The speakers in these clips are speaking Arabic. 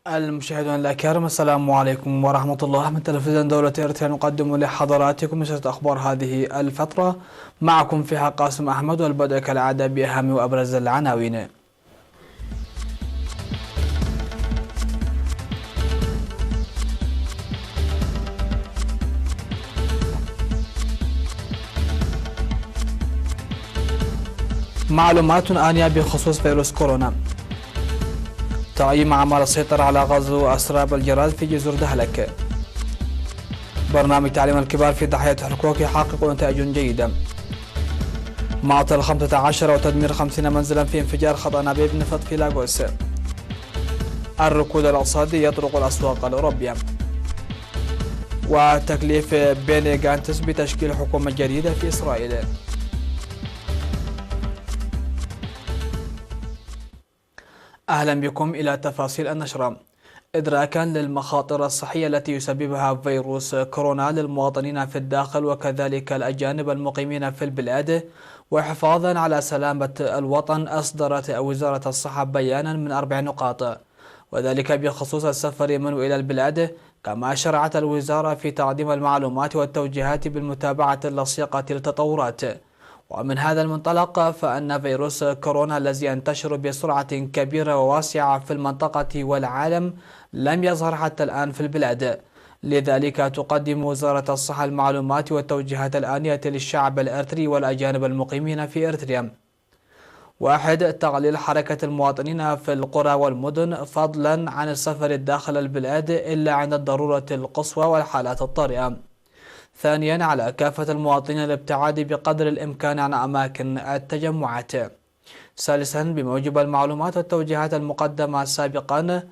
المشاهدون الأكارم، السلام عليكم ورحمة الله. من تلفزيون دولة إرتيل نقدم لحضراتكم نشرة أخبار هذه الفترة. معكم فيها قاسم أحمد، والبدء كالعادة بأهم وأبرز العناوين. معلومات آنية بخصوص فيروس كورونا. تعيين أعمال السيطرة على غزو أسراب الجراد في جزر دهلك. برنامج تعليم الكبار في ضحية الحقوق يحقق نتائج جيدة. معطل 15 وتدمير 50 منزلا في انفجار خط أنابيب نفط في لاغوس. الركود الاقتصادي يطرق الأسواق الأوروبية. وتكليف بيني غانتس بتشكيل حكومة جديدة في إسرائيل. أهلا بكم إلى تفاصيل النشرة. إدراكا للمخاطر الصحية التي يسببها فيروس كورونا للمواطنين في الداخل وكذلك الأجانب المقيمين في البلاد، وحفاظا على سلامة الوطن، أصدرت وزارة الصحة بيانا من 4 نقاط، وذلك بخصوص السفر من وإلى البلاد. كما شرعت الوزارة في تقديم المعلومات والتوجيهات بالمتابعة اللصيقة للتطورات. ومن هذا المنطلق فإن فيروس كورونا الذي ينتشر بسرعة كبيرة وواسعة في المنطقة والعالم لم يظهر حتى الآن في البلاد. لذلك تقدم وزارة الصحة المعلومات والتوجيهات الآنية للشعب الإرتري والأجانب المقيمين في إرتريا. 1. تقليل حركة المواطنين في القرى والمدن، فضلا عن السفر داخل البلاد إلا عند الضرورة القصوى والحالات الطارئة. 2. على كافة المواطنين الابتعاد بقدر الإمكان عن أماكن التجمعات. 3. بموجب المعلومات والتوجيهات المقدمة سابقا،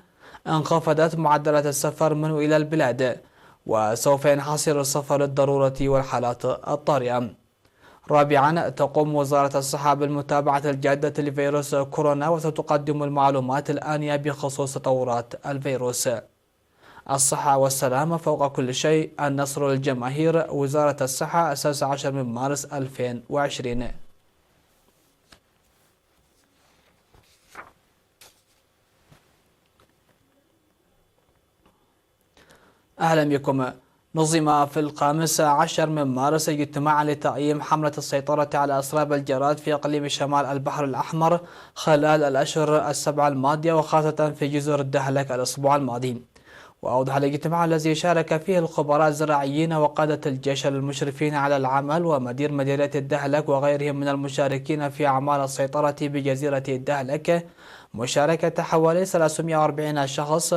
انخفضت معدلات السفر من وإلى البلاد، وسوف ينحصر السفر للضرورة والحالات الطارئة. 4. تقوم وزارة الصحة بالمتابعة الجادة لفيروس كورونا، وستقدم المعلومات الآنية بخصوص تطورات الفيروس. الصحة والسلامة فوق كل شيء، النصر للجماهير. وزارة الصحة 16 من مارس 2020. أهلا بكم. نظم في 15 من مارس اجتماع لتقييم حملة السيطرة على أسراب الجراد في إقليم شمال البحر الأحمر خلال الأشهر السبع الماضية، وخاصة في جزر الدهلك الأسبوع الماضي. وأوضح الاجتماع الذي شارك فيه الخبراء الزراعيين وقادة الجيش المشرفين على العمل ومدير مديرية الدهلك وغيرهم من المشاركين في أعمال السيطرة بجزيرة الدهلك مشاركة حوالي 340 شخص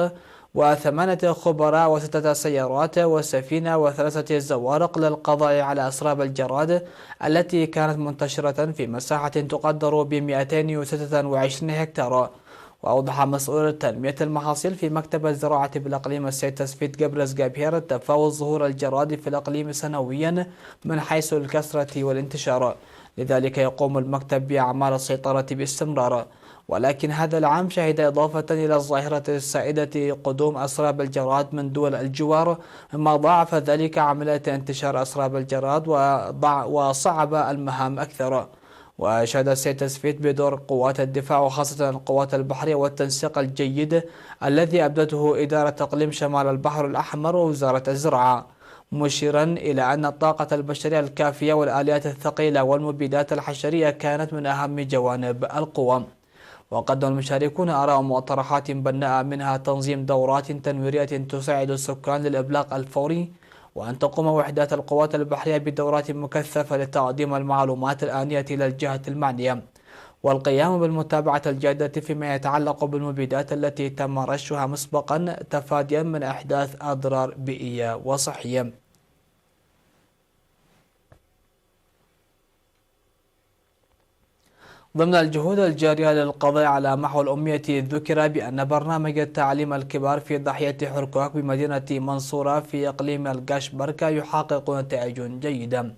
و8 خبراء و6 سيارات وسفينة و3 زوارق للقضاء على أسراب الجراد التي كانت منتشرة في مساحة تقدر ب 226 هكتار. وأوضح مسؤول تنمية المحاصيل في مكتب الزراعة بالإقليم السيد تسفيت جبرس جابير تفاوت ظهور الجراد في الإقليم سنويا من حيث الكثرة والانتشار، لذلك يقوم المكتب بأعمال السيطرة باستمرار. ولكن هذا العام شهد إضافة إلى الظاهرة السائدة قدوم أسراب الجراد من دول الجوار، مما ضاعف ذلك عملية انتشار أسراب الجراد وصعب المهام أكثر. وأشاد السيد تسفيت بدور قوات الدفاع وخاصة القوات البحرية والتنسيق الجيد الذي أبدته إدارة إقليم شمال البحر الأحمر ووزارة الزراعة، مشيرا إلى أن الطاقة البشرية الكافية والآليات الثقيلة والمبيدات الحشرية كانت من أهم جوانب القوة. وقدم المشاركون آراء ومقترحات بناءة، منها تنظيم دورات تنويرية تساعد السكان للإبلاغ الفوري، وأن تقوم وحدات القوات البحرية بدورات مكثفة لتقديم المعلومات الآنية إلى الجهة المعنية، والقيام بالمتابعة الجادة فيما يتعلق بالمبيدات التي تم رشها مسبقا تفاديا من إحداث أضرار بيئية وصحية. ضمن الجهود الجارية للقضاء على محو الأمية، ذكر بأن برنامج التعليم الكبار في ضاحية حركوك بمدينة منصورة في إقليم القشبركة يحقق نتائج جيدة.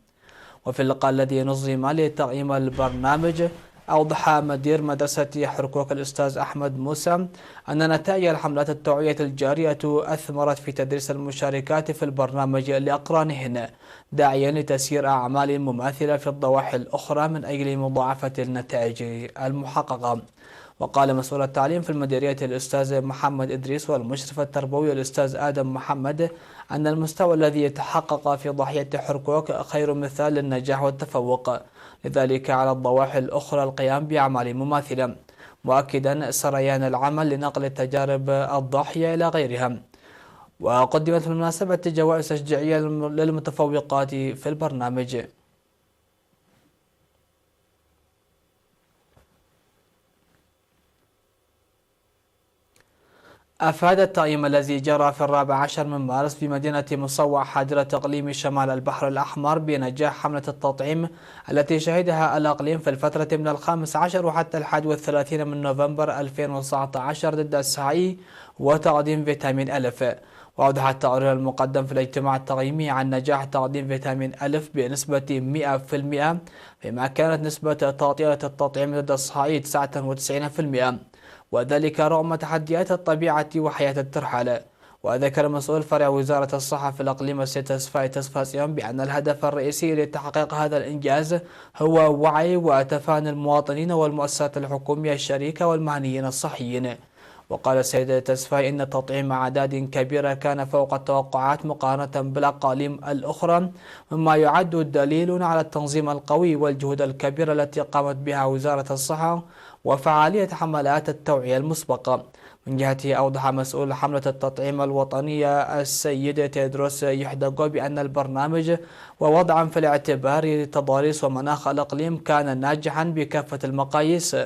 وفي اللقاء الذي نظم لتقييم البرنامج، أوضح مدير مدرسة حركوك الأستاذ أحمد موسى أن نتائج الحملات التوعية الجارية أثمرت في تدريس المشاركات في البرنامج لأقرانهن، داعيا لتسيير أعمال مماثلة في الضواحي الأخرى من أجل مضاعفة النتائج المحققة. وقال مسؤول التعليم في المديرية الأستاذ محمد إدريس والمشرف التربوي الأستاذ آدم محمد أن المستوى الذي يتحقق في ضاحية حركوك خير مثال للنجاح والتفوق، لذلك على الضواحي الأخرى القيام بأعمال مماثلة، مؤكدا سريان العمل لنقل تجارب الضاحية إلى غيرها. وقدمت بالمناسبة جوائز تشجيعية للمتفوقات في البرنامج. أفاد التقييم الذي جرى في 14 من مارس بمدينة مصوع حاضرة إقليم شمال البحر الأحمر بنجاح حملة التطعيم التي شهدها الإقليم في الفترة من 15 وحتى 31 من نوفمبر 2019 ضد السعي وتقديم فيتامين ألف. وأوضح التقرير المقدم في الاجتماع التقييمي عن نجاح تقديم فيتامين ألف بنسبة 100%، فيما كانت نسبة تغطية التطعيم ضد الصحائي 99%، وذلك رغم تحديات الطبيعة وحياة الترحال. وذكر مسؤول فرع وزارة الصحة في الإقليم السيد تسفاسيون بأن الهدف الرئيسي لتحقيق هذا الإنجاز هو وعي وتفاني المواطنين والمؤسسات الحكومية الشريكة والمعنيين الصحيين. وقال السيد تسفاي إن تطعيم أعداد كبيرة كان فوق التوقعات مقارنة بالأقاليم الأخرى، مما يعد دليل على التنظيم القوي والجهود الكبيرة التي قامت بها وزارة الصحة وفعالية حملات التوعية المسبقة. من جهته أوضح مسؤول حملة التطعيم الوطنية السيد تيدروس يحدقو بأن البرنامج ووضعا في الاعتبار تضاريس ومناخ الإقليم كان ناجحا بكافة المقاييس،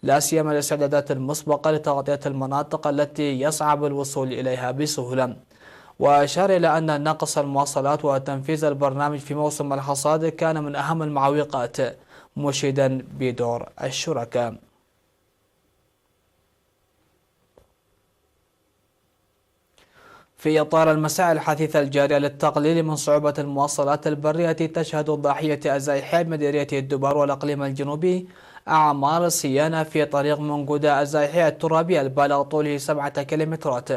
لا سيما الاستعدادات المسبقة لتغطية المناطق التي يصعب الوصول إليها بسهولة. وأشار إلى أن نقص المواصلات وتنفيذ البرنامج في موسم الحصاد كان من أهم المعوقات، مشيدا بدور الشركاء. في إطار المساعي الحثيثة الجارية للتقليل من صعوبة المواصلات البرية، تشهد ضاحية أزايحية بمديرية الدبار والإقليم الجنوبي أعمال صيانة في طريق منقودة أزايحية الترابي البالغ طوله 7 كيلومترات.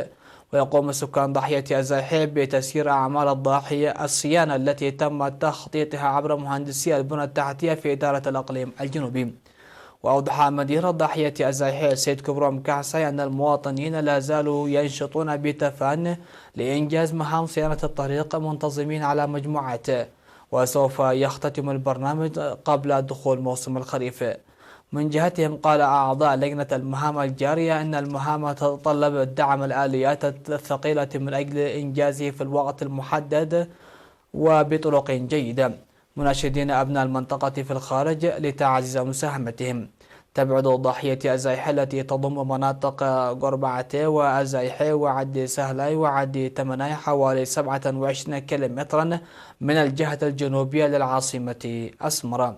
ويقوم سكان ضاحية أزايحية بتسيير أعمال الضاحية الصيانة التي تم تخطيطها عبر مهندسي البنى التحتية في إدارة الإقليم الجنوبي. وأوضح مدير ضاحية أزايحية السيد كبروم كعسي أن المواطنين لا زالوا ينشطون بتفان لإنجاز مهام صيانة الطريق منتظمين على مجموعات، وسوف يختتم البرنامج قبل دخول موسم الخريف. من جهتهم قال أعضاء لجنة المهام الجارية أن المهام تتطلب دعم الآليات الثقيلة من أجل إنجازه في الوقت المحدد وبطرق جيدة، مناشدين أبناء المنطقة في الخارج لتعزيز مساهمتهم. تبعد ضاحية أزايحي التي تضم مناطق قربعتي وأزايحي وعدي سهلاي وعدي تمناي حوالي 27 كيلومترا من الجهة الجنوبية للعاصمة أسمرة.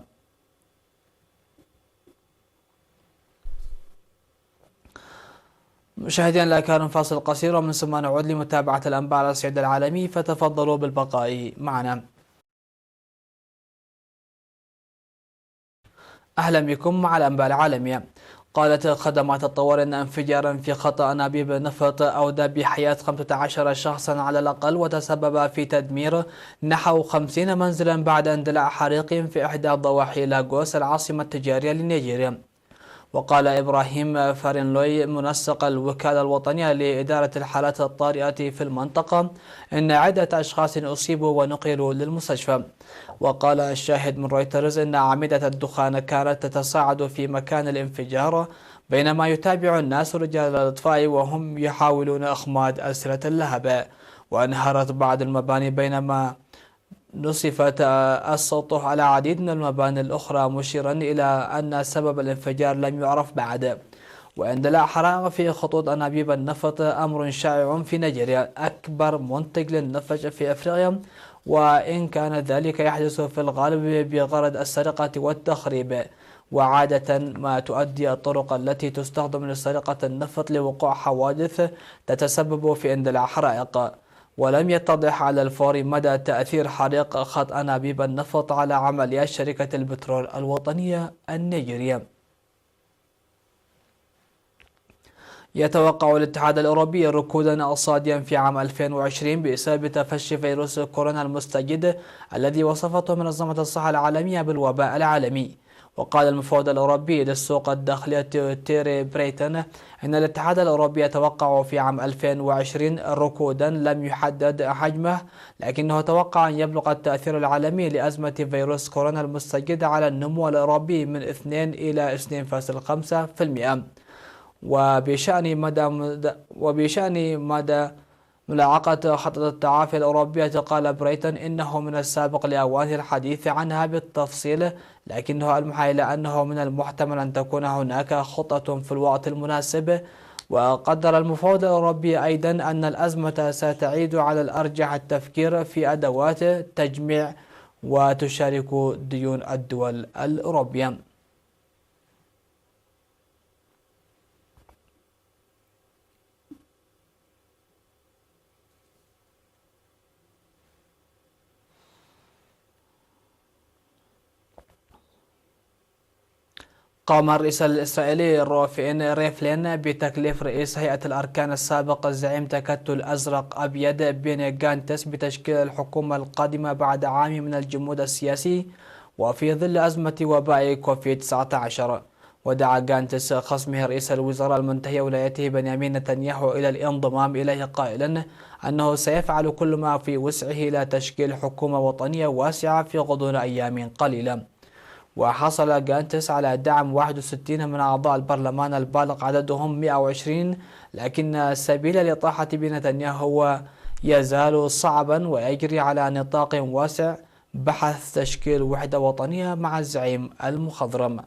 مشاهدينا الأكارم، فاصل قصير ومن ثم نعود لمتابعة الأنباء على الصعيد العالمي، فتفضلوا بالبقاء معنا. أهلا بكم مع الأنباء العالمية. قالت خدمات الطوارئ أن انفجارا في خط أنابيب نفط أودى بحياة 15 شخصا على الأقل، وتسبب في تدمير نحو 50 منزلا بعد اندلاع حريق في إحدى ضواحي لاغوس العاصمة التجارية لنيجيريا. وقال إبراهيم فارنلوي منسق الوكالة الوطنية لإدارة الحالات الطارئة في المنطقة إن عدة أشخاص أصيبوا ونقلوا للمستشفى. وقال الشاهد من رويترز إن أعمدة الدخان كانت تتصاعد في مكان الانفجار بينما يتابع الناس رجال الإطفاء وهم يحاولون إخماد أسرة اللهب. وانهارت بعض المباني بينما نصفت السطوح على عديد من المباني الأخرى، مشيرا إلى أن سبب الانفجار لم يعرف بعد. واندلاع حرائق في خطوط أنابيب النفط أمر شائع في نيجيريا، أكبر منتج للنفط في أفريقيا، وإن كان ذلك يحدث في الغالب بغرض السرقة والتخريب. وعادة ما تؤدي الطرق التي تستخدم لسرقة النفط لوقوع حوادث تتسبب في اندلاع حرائق. ولم يتضح على الفور مدى تأثير حريق خط أنابيب النفط على عمليات شركة البترول الوطنية النيجيرية. يتوقع الاتحاد الأوروبي ركودا اقتصاديا في عام 2020 بسبب تفشي فيروس كورونا المستجد الذي وصفته منظمة الصحة العالمية بالوباء العالمي. وقال المفوض الأوروبي للسوق الداخلية تيري بريتون إن الاتحاد الأوروبي يتوقع في عام 2020 ركودا لم يحدد حجمه، لكنه توقع أن يبلغ التأثير العالمي لأزمة فيروس كورونا المستجد على النمو الأوروبي من 2 إلى 2.5%. وبشأن مدى ملاحقة خطة التعافي الأوروبية، قال بريتون إنه من السابق لأوان الحديث عنها بالتفصيل، لكنه ألمح إلى أنه من المحتمل أن تكون هناك خطة في الوقت المناسب. وقدر المفوض الأوروبي أيضا أن الأزمة ستعيد على الأرجح التفكير في أدوات تجميع وتشارك ديون الدول الأوروبية. قام الرئيس الإسرائيلي روفين ريفلين بتكليف رئيس هيئة الأركان السابق زعيم تكتل أزرق أبيض بيني جانتس بتشكيل الحكومة القادمة بعد عام من الجمود السياسي وفي ظل أزمة وباء كوفيد-19. ودعا جانتس خصمه رئيس الوزراء المنتهي ولايته بنيامين نتنياهو إلى الانضمام إليه، قائلا أنه سيفعل كل ما في وسعه إلى تشكيل حكومة وطنية واسعة في غضون أيام قليلة. وحصل جانتس على دعم 61 من أعضاء البرلمان البالغ عددهم 120، لكن سبيل الإطاحة بنتنياهو يزال صعبا ويجري على نطاق واسع بحث تشكيل وحدة وطنية مع الزعيم المخضرم.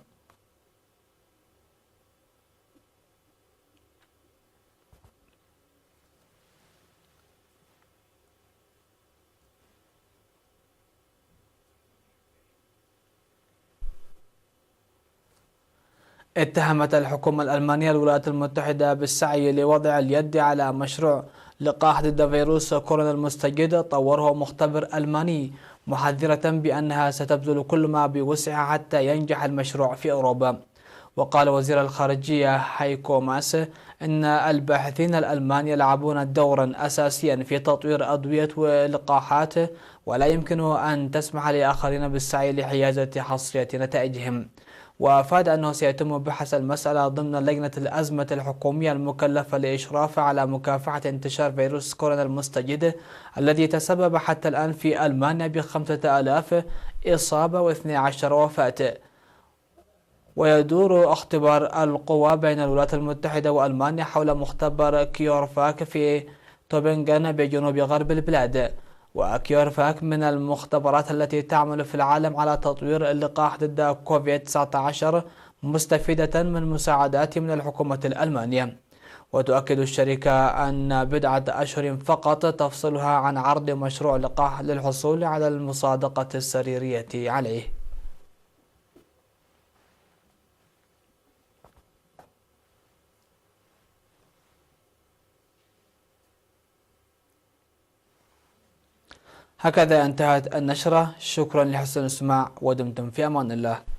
اتهمت الحكومة الألمانية الولايات المتحدة بالسعي لوضع اليد على مشروع لقاح ضد فيروس كورونا المستجد طوره مختبر ألماني، محذرة بأنها ستبذل كل ما بوسعها حتى ينجح المشروع في أوروبا. وقال وزير الخارجية هايكو ماس إن الباحثين الألمان يلعبون دورا أساسيا في تطوير أدوية ولقاحات، ولا يمكن أن تسمح لآخرين بالسعي لحيازة حصرية نتائجهم. وأفاد أنه سيتم بحث المسألة ضمن لجنة الأزمة الحكومية المكلفة للإشراف على مكافحة انتشار فيروس كورونا المستجد الذي تسبب حتى الآن في ألمانيا ب5000 إصابة و12 وفاة. ويدور اختبار القوى بين الولايات المتحدة وألمانيا حول مختبر كيورفاك في توبنغان بجنوب غرب البلاد. وكيورفاك من المختبرات التي تعمل في العالم على تطوير اللقاح ضد كوفيد-19 مستفيدة من مساعدات من الحكومة الألمانية. وتؤكد الشركة أن بضعة أشهر فقط تفصلها عن عرض مشروع لقاح للحصول على المصادقة السريرية عليه. هكذا انتهت النشرة، شكرا لحسن الاستماع ودمتم في أمان الله.